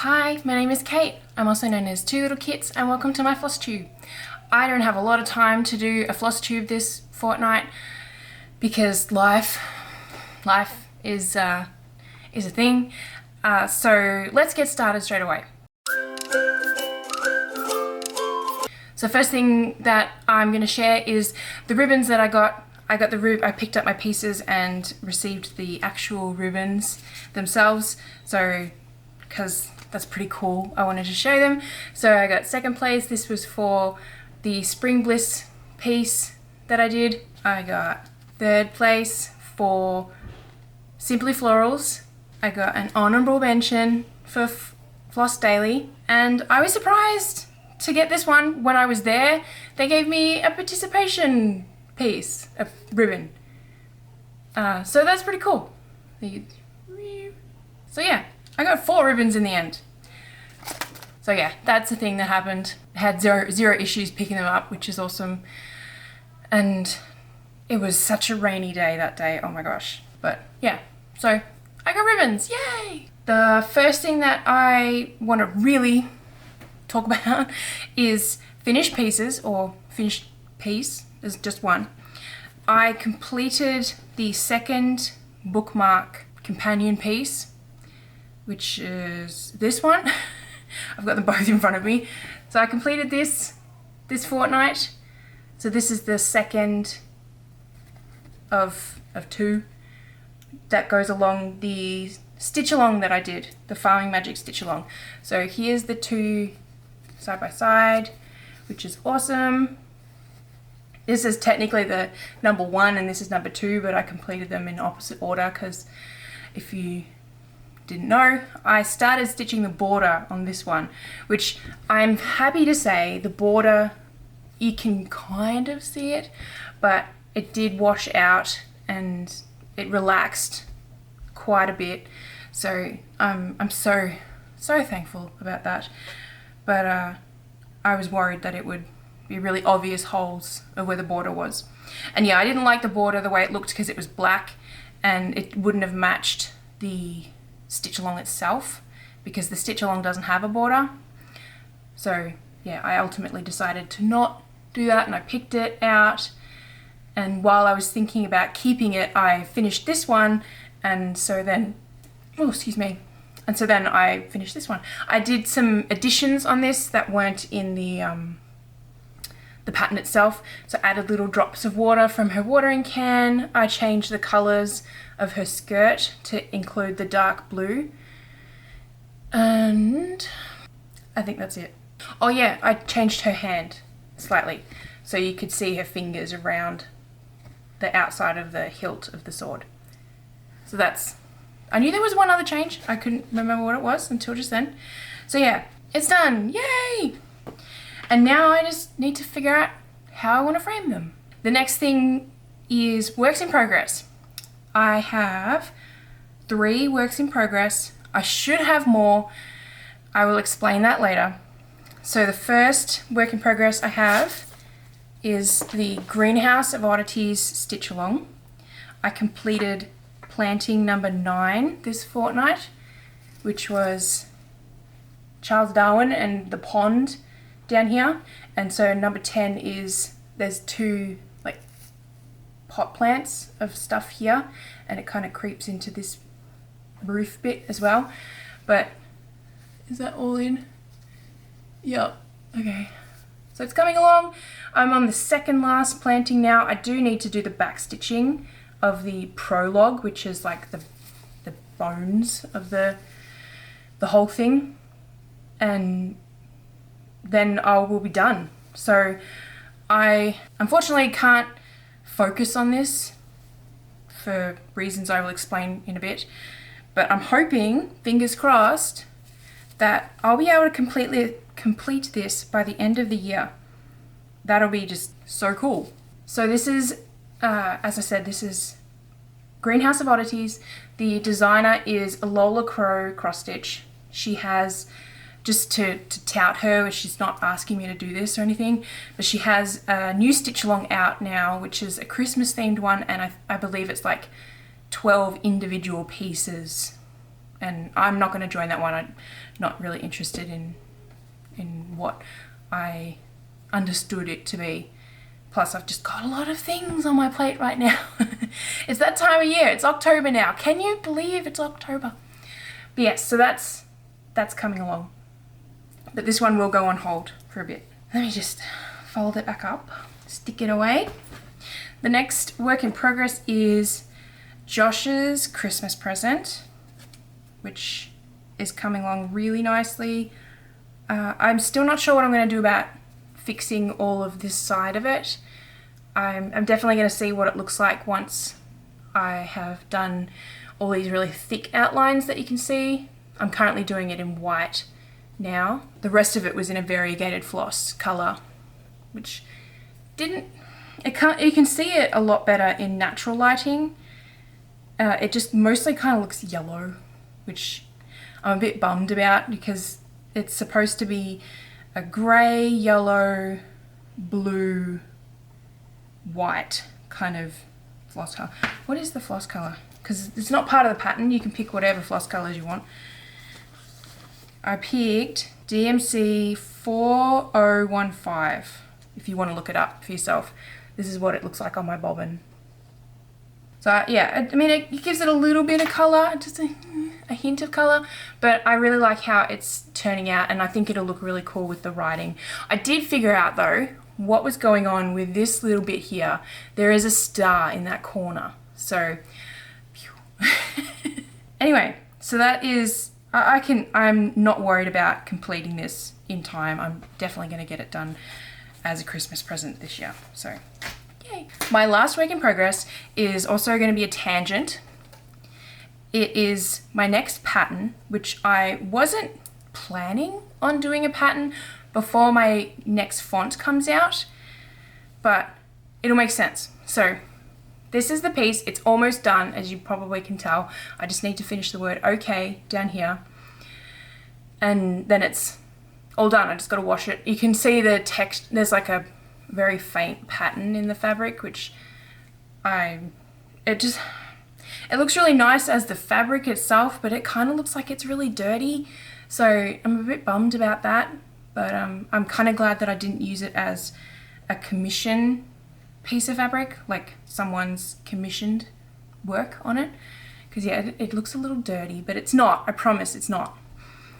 Hi, my name is Kate. I'm also known as Two Little Kits, and welcome to my FlossTube. I don't have a lot of time to do a FlossTube this fortnight because life is a thing. So let's get started straight away. So first thing that I'm going to share is the ribbons that I got. I picked up my pieces and received the actual ribbons themselves. So, because that's pretty cool, I wanted to show them. So I got second place. This was for the Spring Bliss piece that I did. I got third place for Simply Florals. I got an honorable mention for Floss Daily, and I was surprised to get this one. When I was there, they gave me a participation piece, a ribbon. So that's pretty cool. So yeah, I got 4 ribbons in the end. So yeah, that's the thing that happened. I had zero issues picking them up, which is awesome. And it was such a rainy day that day, oh my gosh. But yeah, so I got ribbons, yay! The first thing that I want to really talk about is finished pieces, or finished piece. There's just one. I completed the second bookmark companion piece, which is this one. I've got them both in front of me. So I completed this fortnight. So this is the second of 2 that goes along the stitch along that I did, the Farming Magic stitch along. So here's the 2 side by side, which is awesome. This is technically the number 1 and this is number 2, but I completed them in opposite order because if you didn't know, I started stitching the border on this one, which I'm happy to say the border, you can kind of see it, but it did wash out and it relaxed quite a bit. So I'm so thankful about that. But I was worried that it would be really obvious holes of where the border was. And yeah, I didn't like the border the way it looked because it was black and it wouldn't have matched the stitch along itself because the stitch along doesn't have a border. So yeah, I ultimately decided to not do that and I picked it out. And while I was thinking about keeping it, I finished this one, and so then, oh excuse me, and so then I finished this one. I did some additions on this that weren't in the pattern itself. So I added little drops of water from her watering can. I changed the colours of her skirt to include the dark blue. And I think that's it. Oh yeah, I changed her hand slightly so you could see her fingers around the outside of the hilt of the sword. So that's, I knew there was one other change. I couldn't remember what it was until just then. So yeah, it's done, yay! And now I just need to figure out how I want to frame them. The next thing is works in progress. I have 3 works in progress. I should have more. I will explain that later. So the first work in progress I have is the Greenhouse of Oddities stitch along. I completed planting number 9 this fortnight, which was Charles Darwin and the pond down here. And so number 10 is, there's 2 like pot plants of stuff here, and it kind of creeps into this roof bit as well. But is that all in? Yep, okay. So it's coming along. I'm on the second last planting now. I do need to do the back stitching of the prologue, which is like the bones of the whole thing, and then I will be done. So I unfortunately can't focus on this for reasons I will explain in a bit, but I'm hoping, fingers crossed, that I'll be able to complete this by the end of the year. That'll be just so cool. So this is, as I said, this is Greenhouse of Oddities. The designer is Lola cross stitch. She has, just to tout her, she's not asking me to do this or anything, but she has a new stitch along out now, which is a Christmas themed one, and I believe it's like 12 individual pieces and I'm not going to join that one. I not really interested in what I understood it to be. Plus I've just got a lot of things on my plate right now. It's that time of year. It's October now. Can you believe it's October? But yes, so that's coming along. But this one will go on hold for a bit. Let me just fold it back up, stick it away. The next work in progress is Josh's Christmas present, which is coming along really nicely. I'm still not sure what I'm going to do about fixing all of this side of it. I'm definitely going to see what it looks like once I have done all these really thick outlines that you can see. I'm currently doing it in white now. The rest of it was in a variegated floss color, which you can see it a lot better in natural lighting. It just mostly kind of looks yellow, which I'm a bit bummed about because it's supposed to be a grey, yellow, blue, white kind of floss color. What is the floss color? Because it's not part of the pattern. You can pick whatever floss colors you want. I picked DMC 4015 if you want to look it up for yourself. This is what it looks like on my bobbin. So yeah, I mean, it gives it a little bit of colour, just a hint of colour, but I really like how it's turning out, and I think it'll look really cool with the writing. I did figure out though what was going on with this little bit here. There is a star in that corner. So anyway, so that is, I'm not worried about completing this in time. I'm definitely going to get it done as a Christmas present this year. So yay. My last work in progress is also going to be a tangent. It is my next pattern, which I wasn't planning on doing a pattern before my next font comes out, but it'll make sense. So this is the piece. It's almost done, as you probably can tell. I just need to finish the word okay down here, and then it's all done. I just got to wash it. You can see the text. There's like a very faint pattern in the fabric, which it looks really nice as the fabric itself, but it kind of looks like it's really dirty. So I'm a bit bummed about that, but I'm kind of glad that I didn't use it as a commission piece of fabric, like someone's commissioned work on it, because yeah, it looks a little dirty, but it's not. I promise it's not.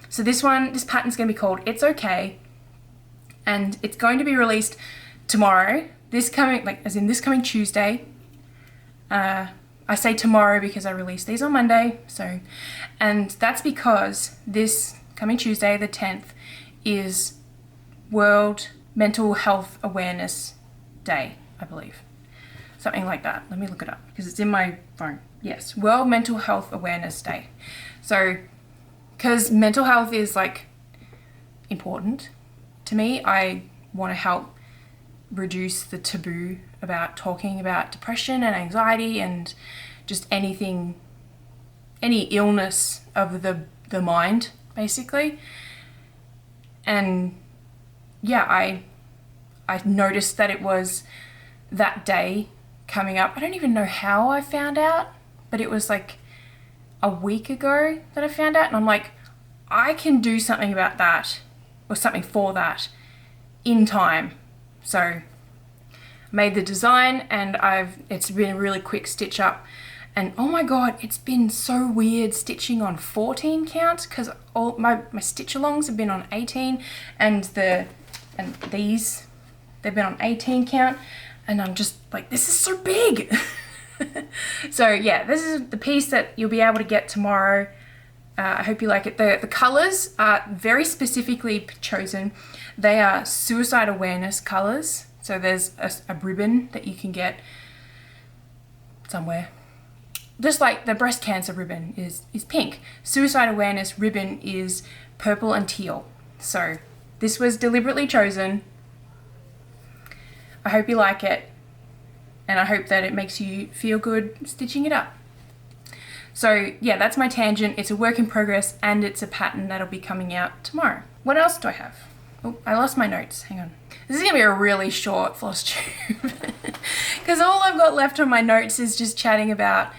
So this pattern's going to be called It's Okay, and it's going to be released tomorrow. This coming Tuesday. I say tomorrow because I released these on Monday, and that's because this coming Tuesday, the 10th, is World Mental Health Awareness Day, I believe. Something like that. Let me look it up because it's in my phone. Yes, World Mental Health Awareness Day. So, because mental health is like important to me, I want to help reduce the taboo about talking about depression and anxiety and just any illness of the mind, basically. And yeah, I noticed that it was that day coming up. I don't even know how I found out, but it was like a week ago that I found out, and I'm like, I can do something about that or something for that in time. So I made the design, and it's been a really quick stitch up, and oh my god, it's been so weird stitching on 14 count because all my stitch alongs have been on 18, and these, they've been on 18 count, and I'm just like, this is so big. So yeah, this is the piece that you'll be able to get tomorrow. I hope you like it. The colors are very specifically chosen. They are suicide awareness colors. So there's a ribbon that you can get somewhere. Just like the breast cancer ribbon is pink. Suicide awareness ribbon is purple and teal. So this was deliberately chosen. I hope you like it, and I hope that it makes you feel good stitching it up. So yeah, that's my tangent. It's a work in progress, and it's a pattern that'll be coming out tomorrow. What else do I have? Oh, I lost my notes. Hang on. This is gonna be a really short FlossTube because all I've got left on my notes is just chatting about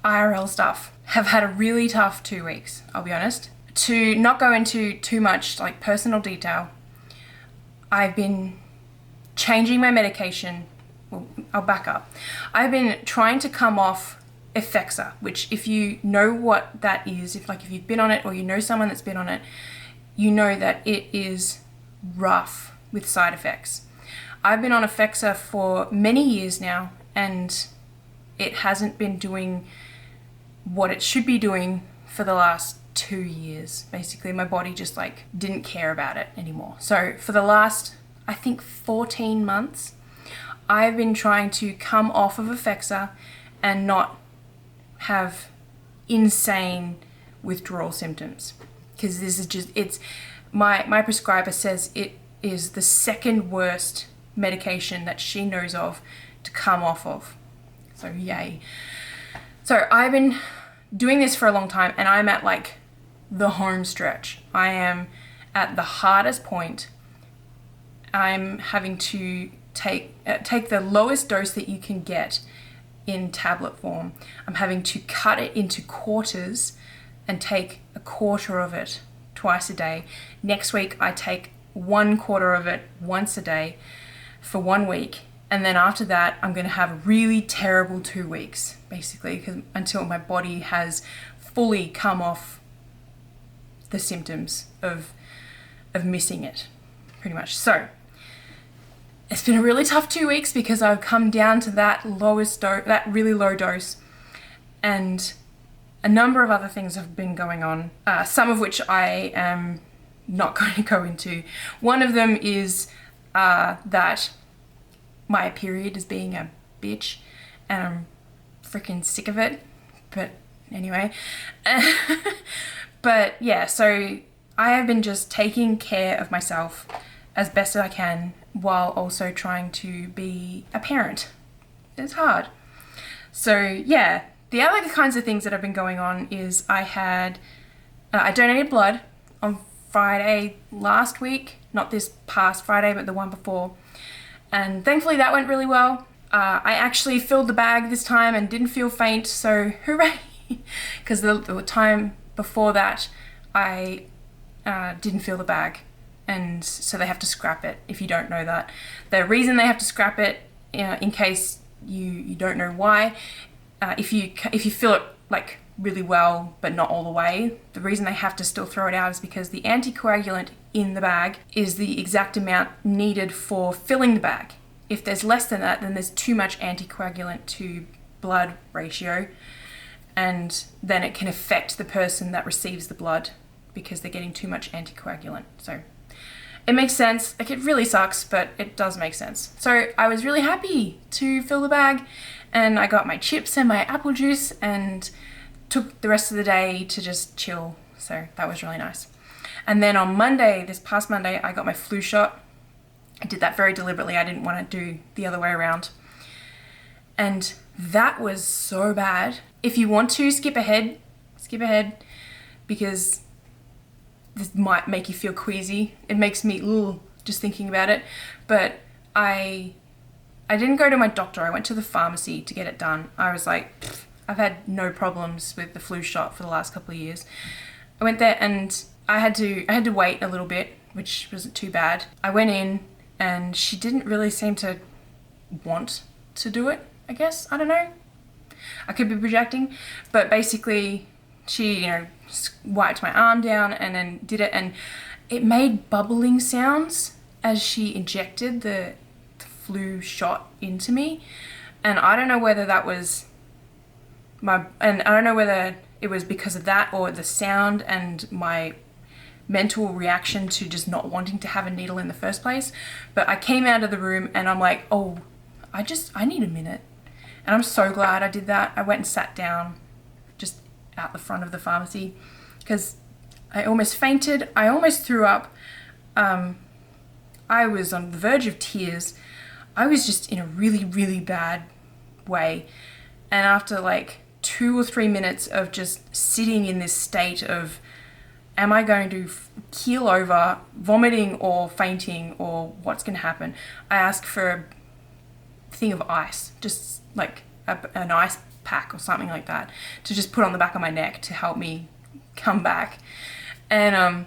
IRL stuff. Have had a really tough 2 weeks, I'll be honest. To not go into too much like personal detail, I've been changing my medication. Well, I'll back up. I've been trying to come off Effexor, which if you know what that is, if you've been on it or you know someone that's been on it, you know that it is rough with side effects. I've been on Effexor for many years now, and it hasn't been doing what it should be doing for the last 2 years. Basically, my body just like didn't care about it anymore. So for the last, I think 14 months, I've been trying to come off of Effexor and not have insane withdrawal symptoms, because this is just, it's my prescriber says it is the second worst medication that she knows of to come off of. So yay. So I've been doing this for a long time, and I'm at like the home stretch. I am at the hardest point. I'm having to take the lowest dose that you can get in tablet form. I'm having to cut it into quarters and take a quarter of it twice a day. Next week I take 1/4 of it once a day for 1 week, and then after that I'm going to have a really terrible 2 weeks, basically, until my body has fully come off the symptoms of missing it, pretty much. So it's been a really tough 2 weeks because I've come down to that lowest dose, that really low dose, and a number of other things have been going on, some of which I am not going to go into. One of them is that my period is being a bitch, and I'm freaking sick of it. But anyway, but yeah, so I have been just taking care of myself as best as I can while also trying to be a parent. It's hard. So yeah, the other kinds of things that have been going on is I donated blood on Friday last week, not this past Friday, but the one before. And thankfully that went really well. I actually filled the bag this time and didn't feel faint, so hooray! Because the time before that, I didn't fill the bag, and so they have to scrap it. If you don't know that, the reason they have to scrap it, in case you don't know why, if you fill it like really well but not all the way, the reason they have to still throw it out is because the anticoagulant in the bag is the exact amount needed for filling the bag. If there's less than that, then there's too much anticoagulant to blood ratio, and then it can affect the person that receives the blood because they're getting too much anticoagulant. So it makes sense. Like, it really sucks, but it does make sense. So I was really happy to fill the bag, and I got my chips and my apple juice and took the rest of the day to just chill. So that was really nice. And then on Monday, this past Monday, I got my flu shot. I did that very deliberately. I didn't want to do the other way around. And that was so bad. If you want to skip ahead, because this might make you feel queasy. It makes me just thinking about it. But I didn't go to my doctor. I went to the pharmacy to get it done. I was like, I've had no problems with the flu shot for the last couple of years. I went there and I had to wait a little bit, which wasn't too bad. I went in and she didn't really seem to want to do it, I guess. I don't know. I could be projecting, but basically she, wiped my arm down and then did it, and it made bubbling sounds as she injected the flu shot into me. And I don't know whether that was I don't know whether it was because of that or the sound and my mental reaction to just not wanting to have a needle in the first place. But I came out of the room and I'm like, oh, I need a minute. And I'm so glad I did that. I went and sat down just out the front of the pharmacy because I almost fainted. I almost threw up. I was on the verge of tears. I was just in a really, really bad way. And after like 2 or 3 minutes of just sitting in this state of, am I going to keel over, vomiting or fainting, or what's going to happen? I asked for a thing of ice, just like an ice pack or something like that, to just put on the back of my neck to help me come back. And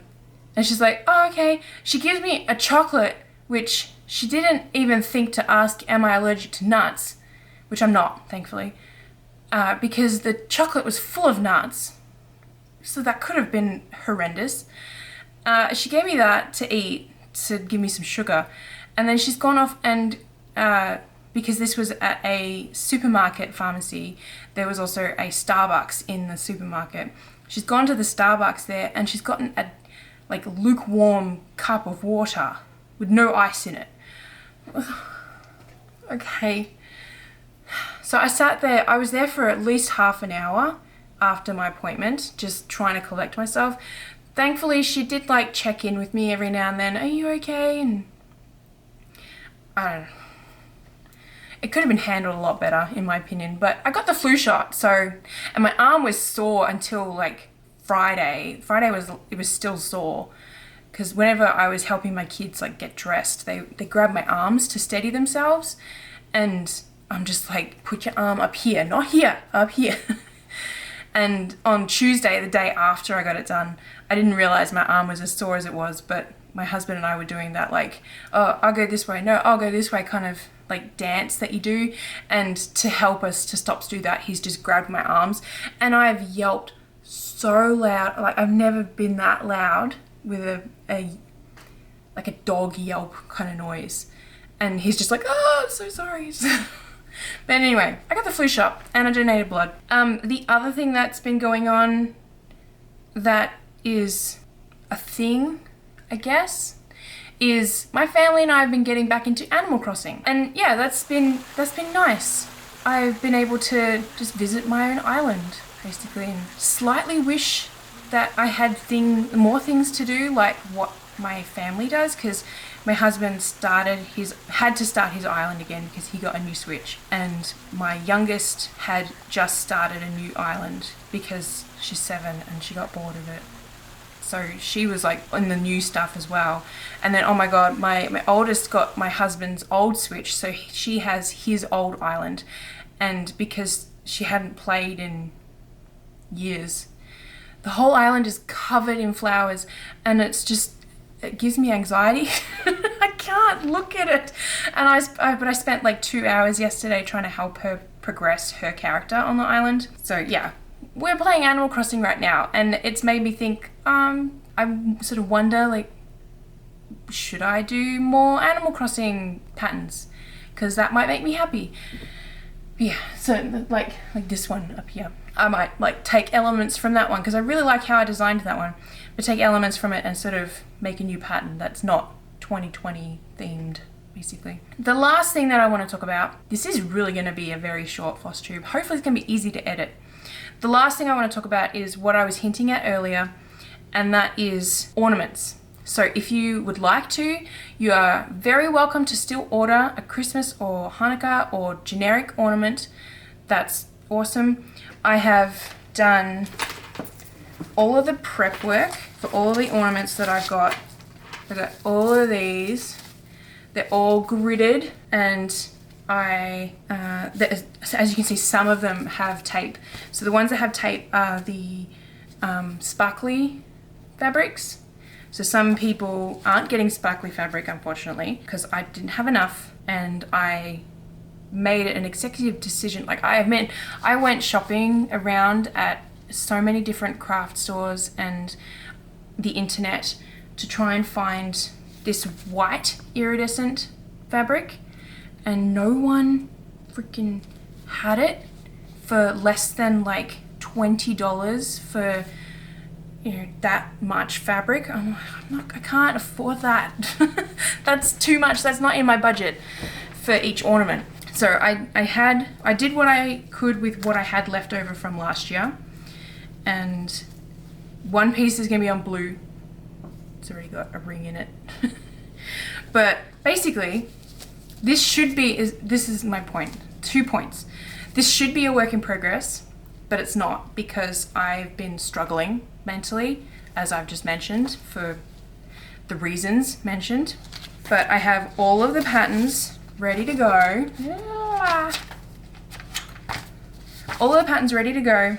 she's like, oh, okay. She gives me a chocolate, which she didn't even think to ask, am I allergic to nuts? Which I'm not, thankfully. Because the chocolate was full of nuts. So that could have been horrendous. She gave me that to eat, to give me some sugar. And then she's gone off and, because this was at a supermarket pharmacy, there was also a Starbucks in the supermarket. She's gone to the Starbucks there and she's gotten a like lukewarm cup of water with no ice in it. Okay. So I sat there, I was there for at least half an hour after my appointment, just trying to collect myself. Thankfully, she did like check in with me every now and then. Are you okay? And I don't know. It could have been handled a lot better, in my opinion, but I got the flu shot, so, and my arm was sore until like Friday. It was still sore, because whenever I was helping my kids like get dressed, they grabbed my arms to steady themselves, and I'm just like, put your arm up here, not here, up here. And on Tuesday, the day after I got it done, I didn't realize my arm was as sore as it was, but my husband and I were doing that like, oh, I'll go this way, no, I'll go this way kind of like dance that you do. And to help us to stop to do that, he's just grabbed my arms, and I've yelped so loud. Like I've never been that loud with a like a dog yelp kind of noise. And he's just like, oh, I'm so sorry. But anyway, I got the flu shot and I donated blood. The other thing that's been going on that is a thing, I guess, is my family and I have been getting back into Animal Crossing. And yeah, that's been nice. I've been able to just visit my own island, basically, and slightly wish that I had more things to do, like what my family does, because my husband had to start his island again because he got a new Switch, and my youngest had just started a new island because she's 7 and she got bored of it. So she was like in the new stuff as well. And then, oh my God, my oldest got my husband's old Switch, so she has his old island. And because she hadn't played in years, the whole island is covered in flowers, and it gives me anxiety. I can't look at it. And but I spent like 2 hours yesterday trying to help her progress her character on the island. So yeah, we're playing Animal Crossing right now, and it's made me think, I sort of wonder, like, should I do more Animal Crossing patterns? Because that might make me happy. Yeah, so like this one up here. I might like take elements from that one because I really like how I designed that one, but take elements from it and sort of make a new pattern that's not 2020 themed, basically. The last thing that I want to talk about, this is really going to be a very short FlossTube. Hopefully it's going to be easy to edit. The last thing I want to talk about is what I was hinting at earlier, and that is ornaments. So if you would like to, you are very welcome to still order a Christmas or Hanukkah or generic ornament. That's awesome. I have done all of the prep work for all of the ornaments that I've got. I've got all of these. They're all gridded, and as you can see, some of them have tape. So the ones that have tape are the sparkly fabrics. So some people aren't getting sparkly fabric, unfortunately, because I didn't have enough, and I made it an executive decision. Like I went shopping around at so many different craft stores and the internet to try and find this white iridescent fabric, and no one freaking had it for less than like $20 for, you know, that much fabric. I can't afford that. That's too much. That's not in my budget for each ornament. So I did what I could with what I had left over from last year, and one piece is going to be on blue. It's already got a ring in it. But basically, this is my point. 2 points. This should be a work in progress, but it's not, because I've been struggling mentally, as I've just mentioned, for the reasons mentioned. But I have all of the patterns ready to go. All of the patterns ready to go.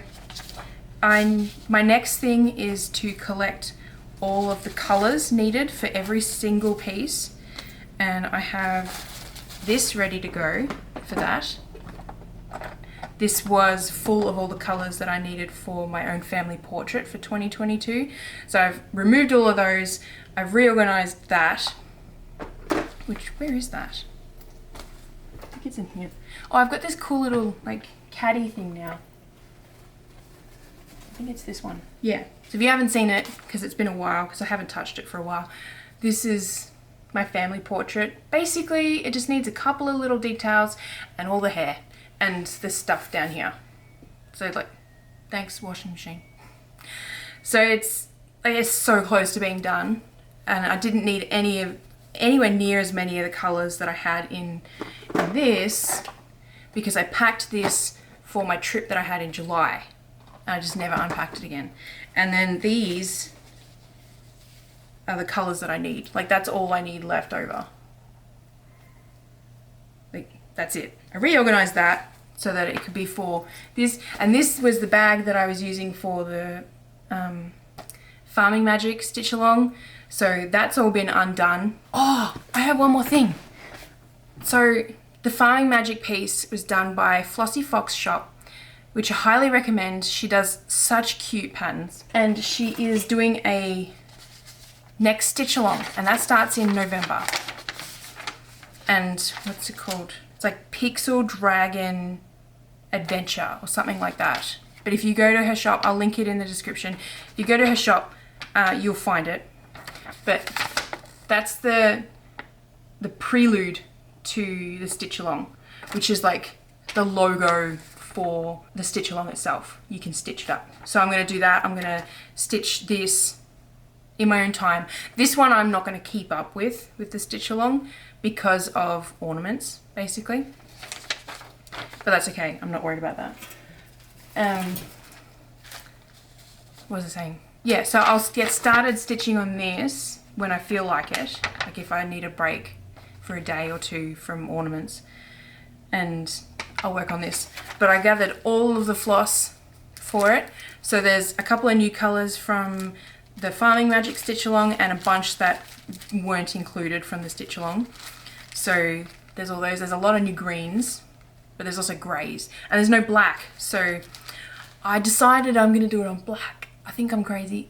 My next thing is to collect all of the colors needed for every single piece. And I have this ready to go for that. This was full of all the colors that I needed for my own family portrait for 2022. So I've removed all of those. I've reorganized that. Where is that? I think it's in here. Oh, I've got this cool little like caddy thing now. I think it's this one. Yeah. So if you haven't seen it, because it's been a while, because I haven't touched it for a while, this is my family portrait. Basically, it just needs a couple of little details and all the hair and the stuff down here. So like, thanks washing machine. So it's, I guess, so close to being done, and I didn't need anywhere near as many of the colors that I had in this, because I packed this for my trip that I had in July. And I just never unpacked it again. And then these are the colors that I need. Like, that's all I need left over. Like, that's it. I reorganized that so that it could be for this. And this was the bag that I was using for the Farming Magic stitch along. So that's all been undone. Oh, I have one more thing. So the Farming Magic piece was done by Flossy Fox Shop, which I highly recommend. She does such cute patterns. And she is doing a next stitch along, and that starts in November. And what's it called? It's like Pixel Dragon Adventure or something like that. But if you go to her shop, I'll link it in the description. If you go to her shop, you'll find it. But that's the prelude to the stitch along, which is like the logo for the stitch along itself. You can stitch it up. So I'm going to do that. I'm going to stitch this in my own time. This one I'm not going to keep up with the stitch along because of ornaments, basically. But that's okay. I'm not worried about that. What was I saying? Yeah, so I'll get started stitching on this when I feel like it. Like if I need a break for a day or two from ornaments, and I'll work on this. But I gathered all of the floss for it. So there's a couple of new colors from the Farming Magic stitch along and a bunch that weren't included from the stitch along. So there's all those. There's a lot of new greens, but there's also grays, and there's no black. So I decided I'm going to do it on black. I think I'm crazy.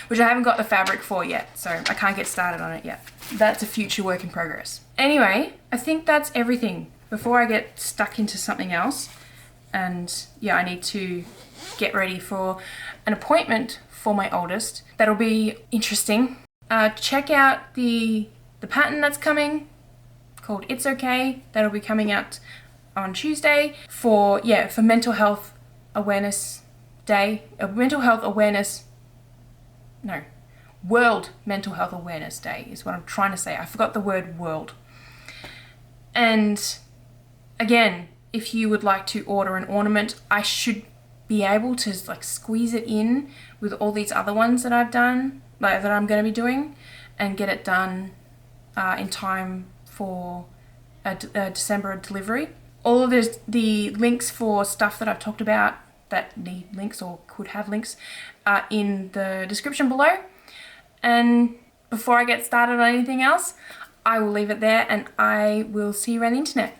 Which I haven't got the fabric for yet, so I can't get started on it yet. That's a future work in progress. Anyway, I think that's everything before I get stuck into something else. And yeah, I need to get ready for an appointment for my oldest. That'll be interesting. Check out the pattern that's coming called It's Okay. That'll be coming out on Tuesday for Mental Health Awareness Day. World Mental Health Awareness Day is what I'm trying to say. I forgot the word world. And again, if you would like to order an ornament, I should be able to like squeeze it in with all these other ones that I've done, like that I'm going to be doing, and get it done in time for a December delivery. All of the links for stuff that I've talked about that need links or could have links are in the description below. And before I get started on anything else, I will leave it there, and I will see you around the internet.